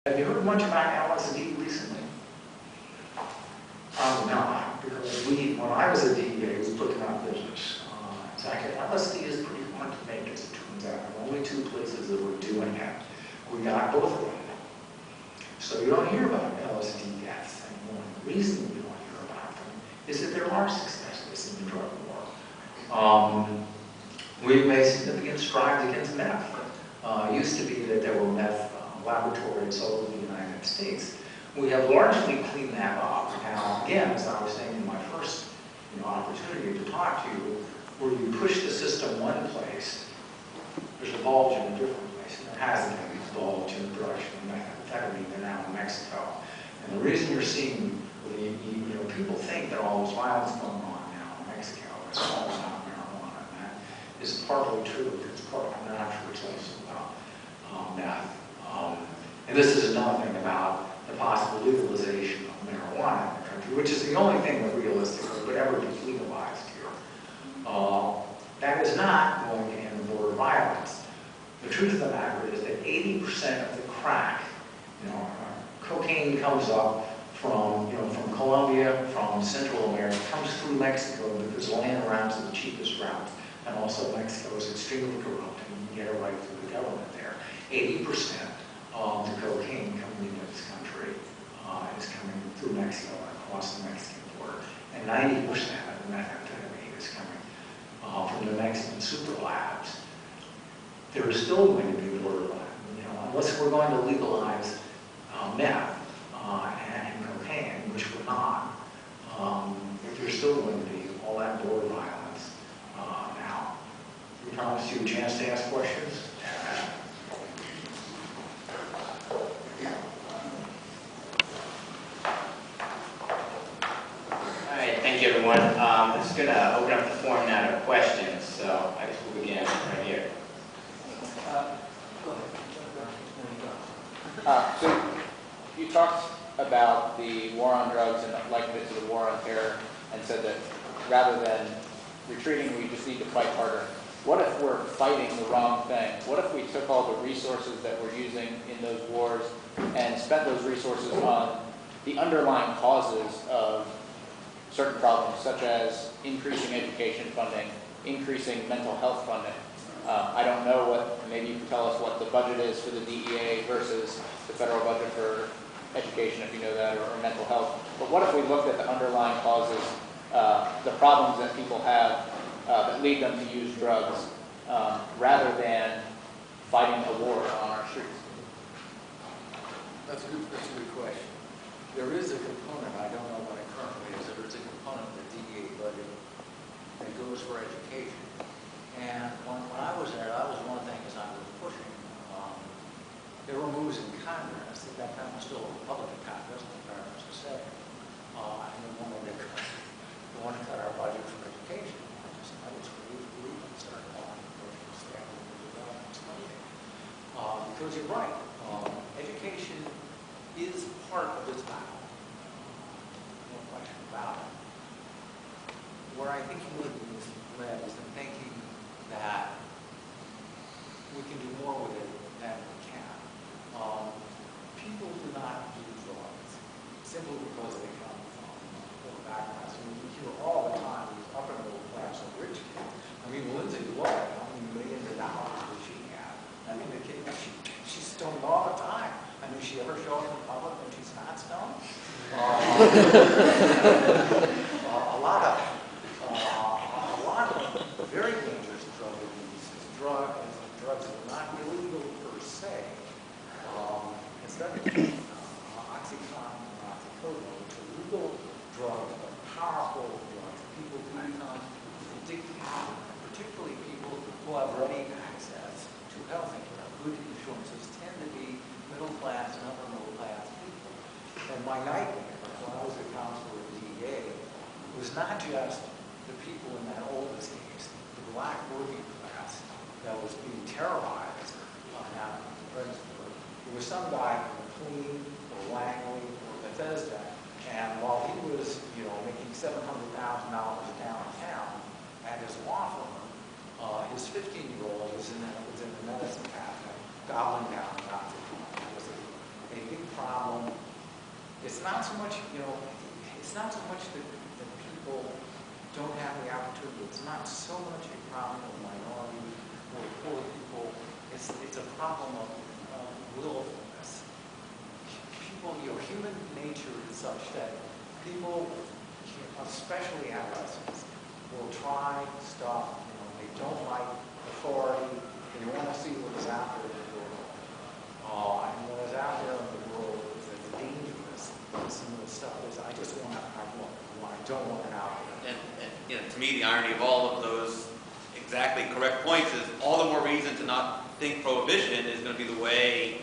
Have you heard much about LSD recently? Probably not, because when I was a DEA, was putting out business. LSD is pretty hard to make, as it turns out. There are only 2 places that were doing it. We got both of them. So you don't hear about LSD deaths anymore. The reason we don't hear about them is that there are successes in the drug war. We've made significant strides against meth. It used to be that there were meth laboratories all over the United States. We have largely cleaned that up. Now, again, as I was saying in my first opportunity to talk to you, where you push the system one place, there's a bulge in a different place. And there hasn't been a bulge in the production of methamphetamine now in Mexico. And the reason you're seeing, people think that all this violence going on now in Mexico is all about marijuana. And that is partly true. It's part of natural. It's also about meth. And this is another thing about the possible legalization of marijuana in the country, which is the only thing that realistically would ever be legalized here. That is not going to end border violence. The truth of the matter is that 80% of the crack, cocaine comes up from Colombia, from Central America, comes through Mexico because land routes are the cheapest route, and also Mexico is extremely corrupt, and you can get it right through the government there. 80% of the cocaine coming into this country is coming through Mexico and across the Mexican border, and 90% of the methamphetamine is coming from the Mexican super labs. There is still going to be border violence, unless we're going to legalize meth and cocaine, which we're not. There's still going to be all that border violence. Now, we promised you a chance to ask questions. Thank you, everyone. I'm just going to open up the forum now to questions, so I guess we'll begin right here. So you talked about the war on drugs and likened it to the war on terror, and said that rather than retreating, we just need to fight harder. What if we're fighting the wrong thing? What if we took all the resources that we're using in those wars and spent those resources on the underlying causes of certain problems, such as increasing education funding, increasing mental health funding? I don't know maybe you can tell us what the budget is for the DEA versus the federal budget for education, if you know that, or mental health. But what if we looked at the underlying causes, the problems that people have that lead them to use drugs, rather than fighting a war on our streets? That's a good question. There is a component, I don't know what it currently is, there is a component of the DEA budget that goes for education. And when I was there, that was one of the things I was pushing. There were moves in Congress, at that time was still a Republican Congress, in fairness to say, and they wanted to cut our budget for education. I was really concerned about development funding. Because you're right, education is part of this battle. No question about it. Where I think you would be led is in thinking that we can do more with it than we can. People do not do drugs simply because they come from poor backgrounds. I mean, we hear all the time these upper middle class or rich kids. I mean, Lindsay Lohan, how many millions of dollars does she have? I mean, the kid, she's stoned all the time. I mean, she ever show up in public when she's not stoned? A lot of very dangerous drug abuse is drugs that are not illegal per se. Instead of Oxycontin or Oxycodone, it's a legal drug, but powerful drugs. People do become addicted, particularly people who have ready access to health care. Good insurances tend to be middle class and upper middle class people. And my nightmare when I was a counselor at DEA was not just the people in that oldest case, the black working class that was being terrorized on that principle. There was some guy from McLean or Langley or Bethesda, and while he was, making $700,000 downtown at his law firm, his 15-year-old was in the medicine cabinet, gobbling down Oxycontin. It was a big it's not so much, it's not so much that people don't have the opportunity. It's not so much a problem of minority or poor people. It's a problem of willfulness. People, human nature is such that people, especially adolescents, will try stuff. They don't like authority. They want to see what is out there in the world. And what is out there in the world is dangerous. Some of the stuff is, I don't want it out there. And to me, the irony of all of those exactly correct points is all the more reason to not think prohibition is going to be the way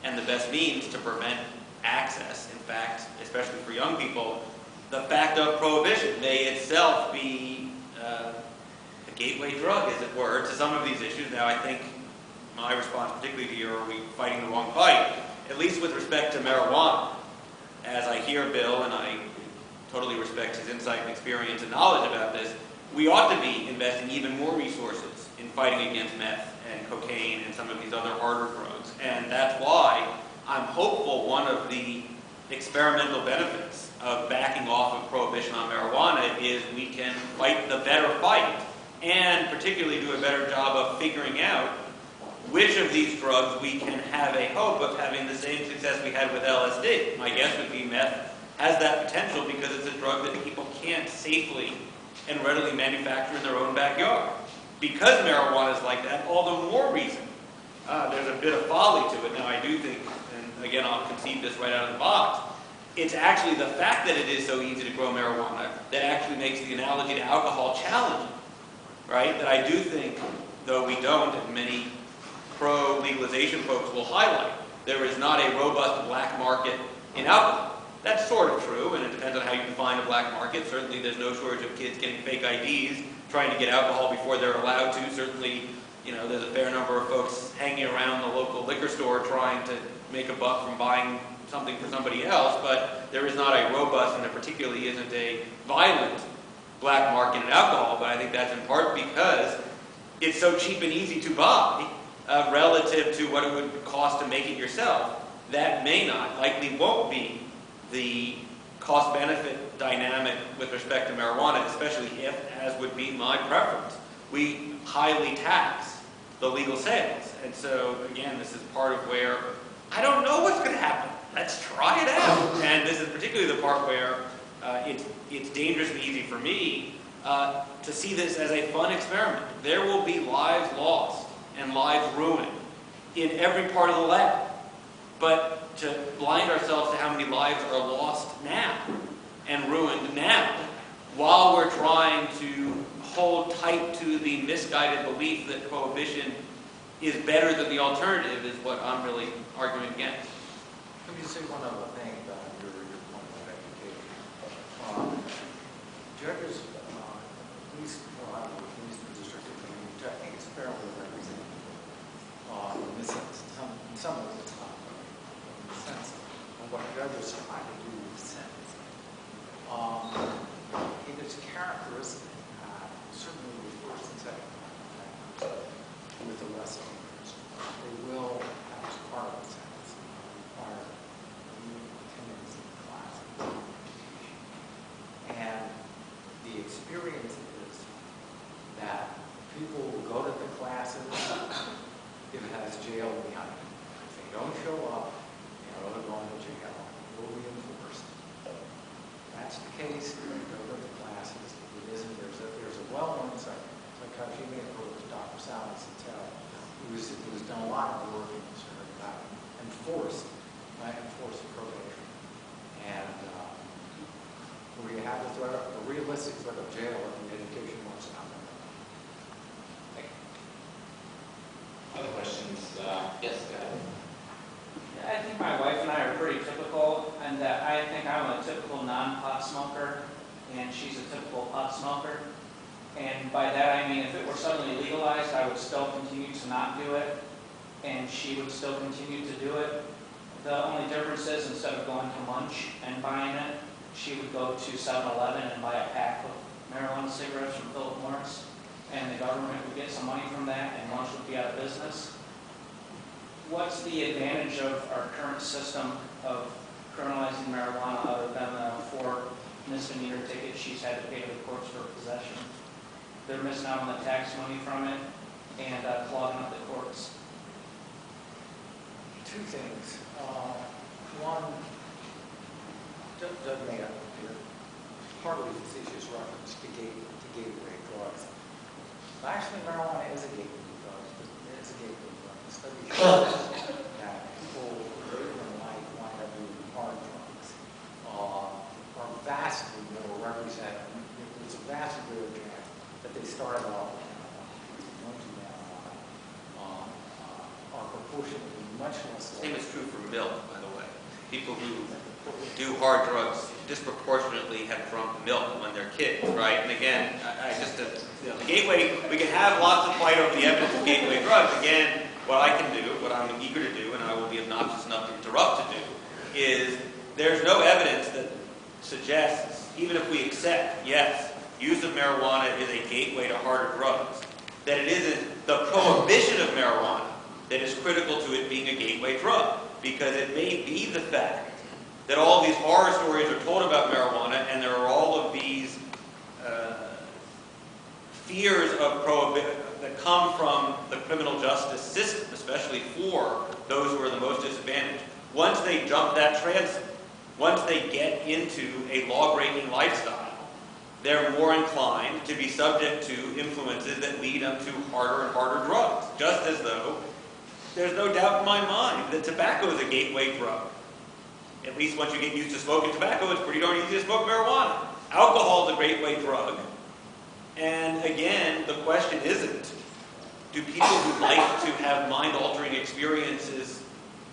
and the best means to prevent access. In fact, especially for young people, the fact of prohibition may itself be a gateway drug, as it were, to some of these issues. Now, I think my response, particularly to your, are we fighting the wrong fight, at least with respect to marijuana, as I hear Bill, and I totally respect his insight and experience and knowledge about this, we ought to be investing even more resources in fighting against meth and cocaine and some of these other harder drugs. And that's why I'm hopeful one of the experimental benefits of backing off of prohibition on marijuana is we can fight the better fight and particularly do a better job of figuring out which of these drugs we can have a hope of having the same success we had with LSD. My guess would be meth has that potential because it's a drug that people can't safely and readily manufacture in their own backyard. Because marijuana is like that, all the more reason there's a bit of folly to it. Now, I do think, and again, I'll concede this right out of the box, it's actually the fact that it is so easy to grow marijuana that actually makes the analogy to alcohol challenging, right? That I do think, though we don't, and many pro-legalization folks will highlight, there is not a robust black market in alcohol. That's sort of true, and it depends on how you define a black market. Certainly there's no shortage of kids getting fake IDs, trying to get alcohol before they're allowed to. Certainly, there's a fair number of folks hanging around the local liquor store trying to make a buck from buying something for somebody else, but there is not a robust, and there particularly isn't a violent black market in alcohol, but I think that's in part because it's so cheap and easy to buy relative to what it would cost to make it yourself. That may not, likely won't be the cost-benefit dynamic with respect to marijuana, especially if, as would be my preference, we highly tax the legal sales. And so, again, this is part of where I don't know what's going to happen. Let's try it out. And this is particularly the part where it's dangerously easy for me to see this as a fun experiment. There will be lives lost and lives ruined in every part of the lab. But to blind ourselves to how many lives are lost now and ruined now while we're trying to hold tight to the misguided belief that prohibition is better than the alternative is what I'm really arguing against. Let me just say one other thing about your point of education. Judges, at least I work in the district of Columbia, I think it's fairly representative in this sense, in some of the time, in the sense of what judges try to do with sentencing. It is characteristic, certainly with first and second time, with the rest of they will, as part of the sentence, require attendance in classes. And the experience is that people will go to the classes if it has jail behind it. If they don't show up, they're going to jail. It will be enforced. That's the case. They go to the classes. It isn't. There's a well-known psychiatry approach, Dr. Sally Santel, who's done a lot of work in this area about enforced probation. And where you have a realistic threat of jail if the education wants to happen. Thank you. Other questions? Yes, go ahead. I think my wife and I are pretty typical, and that I think I'm a typical non-pot smoker, and she's a typical pot smoker. And by that I mean if it were suddenly legalized, I would still continue to not do it, and she would still continue to do it. The only difference is instead of going to lunch and buying it, she would go to 7-Eleven and buy a pack of marijuana cigarettes from Philip Moritz, and the government would get some money from that, and lunch would be out of business. What's the advantage of our current system of criminalizing decriminalizing marijuana other than 4 misdemeanor tickets she's had to pay to the courts for possession. They're missing out on the tax money from it and clogging up the courts. Two things. One, Doug made a partly facetious reference to gateway drugs. Actually, marijuana is a gateway drug. It's a gateway drug. The study shows that people later in life wind up using hard drugs are vastly more represented. There's a vast degree of chance that they started off with marijuana, are proportionately much less. Same is true for milk, by the way. People who do hard drugs disproportionately have drunk milk when they're kids, right? And again, the gateway, we can have lots of fight over the evidence of gateway drugs. Again, what I can do, what I'm eager to do, and I will be obnoxious enough to interrupt to do, is there's no evidence that suggests, even if we accept, yes, use of marijuana is a gateway to harder drugs, that it isn't the prohibition of marijuana that is critical to it being a gateway drug. Because it may be the fact that all these horror stories are told about marijuana, and there are all of these fears of prohibition that come from the criminal justice system, especially for those who are the most disadvantaged. Once they jump that transom, once they get into a law-breaking lifestyle, they're more inclined to be subject to influences that lead them to harder and harder drugs. Just as though there's no doubt in my mind that tobacco is a gateway drug. At least once you get used to smoking tobacco, it's pretty darn easy to smoke marijuana. Alcohol is a gateway drug. And again, the question isn't, do people who like to have mind-altering experiences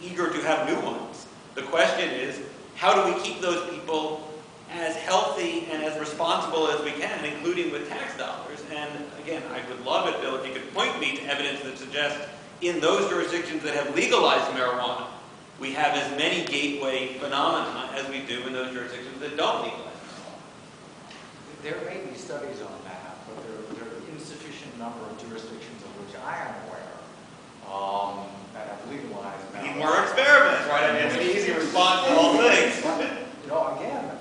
eager to have new ones? The question is, how do we keep those people as healthy and as responsible as we can, including with tax dollars? And again, I would love it, Bill, if you could point me to evidence that suggests in those jurisdictions that have legalized marijuana, we have as many gateway phenomena as we do in those jurisdictions that don't legalize marijuana. There may be studies on that, but there are an insufficient number of jurisdictions of which I am aware that have legalized marijuana. Need more experiments, right? I mean, it's an easy response to all things. Again,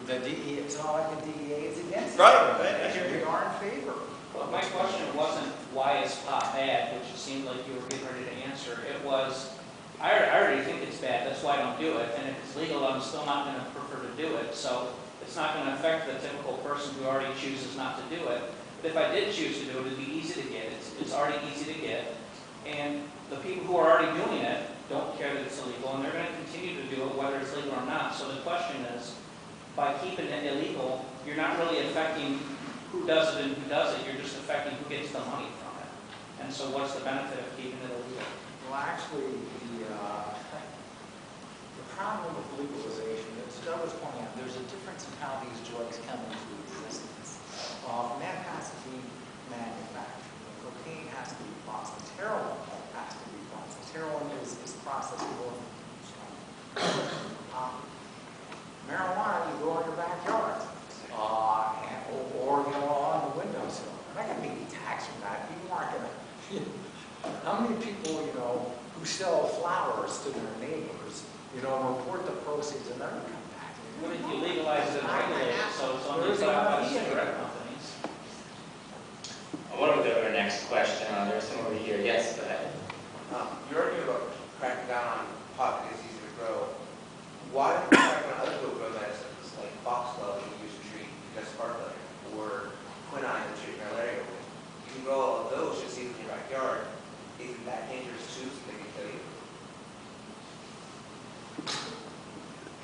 the DEA, it's not like the DEA is against it. Right. They are in favor. Well, my question wasn't why is pot bad, which it seemed like you were getting ready to answer. It was, I already think it's bad, that's why I don't do it. And if it's legal, I'm still not going to prefer to do it. So it's not going to affect the typical person who already chooses not to do it. But if I did choose to do it, it'd be easy to get. It's already easy to get. And the people who are already doing it don't care that it's illegal, and they're going to continue to do it whether it's legal or not. So the question is, by keeping it illegal, you're not really affecting who does it and who does it. You're just affecting who gets the money from it. And so what's the benefit of keeping it illegal? Well, actually, the problem with legalization, as Doug was pointing out, there's a difference in how these drugs come into existence. Meth has to be manufactured. Cocaine has to be processed. Heroin has to be processed. Heroin is processed more. Marijuana, you go in your backyard, or on the windowsill. You're not going to be taxed from that. People aren't going to. How many people, who sell flowers to their neighbors, report the proceeds and never come back? What if you legalize it and regulate it, so it's only about cigarette companies? I want to go to our next question. There's some over here. Yes, go ahead. You're arguing about cracking down on pot because it's easier to grow. Why don't you crack down on other people grow medicines like foxglove that you use to treat just heart failure, or quinine to treat malaria? You can grow all of those just even in your backyard. Isn't that dangerous too, so they can kill you?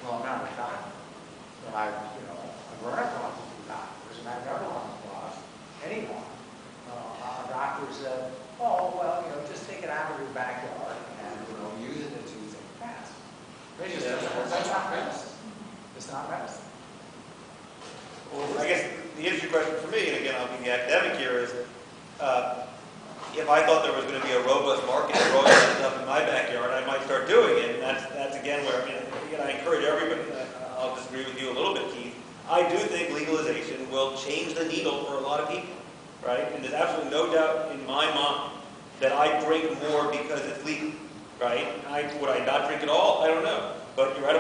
Well, I'm not a doctor. But I've run across a few doctors, and I've never run across anyone. A doctor said, oh, well, just take it out of your backyard and, use it as you think fast. That's not medicine. It's not medicine. Well, I guess the interesting question for me, and again, I'll be the academic here, is if I thought there was going to be a robust market for growing that stuff in my backyard, I might start doing it. And that's again where, again, I encourage everybody. I'll disagree with you a little bit, Keith. I do think legalization will change the needle for a lot of people, right? And there's absolutely no doubt in my mind that I drink more because it's legal, right? Would I not drink at all? I don't know. But you're right.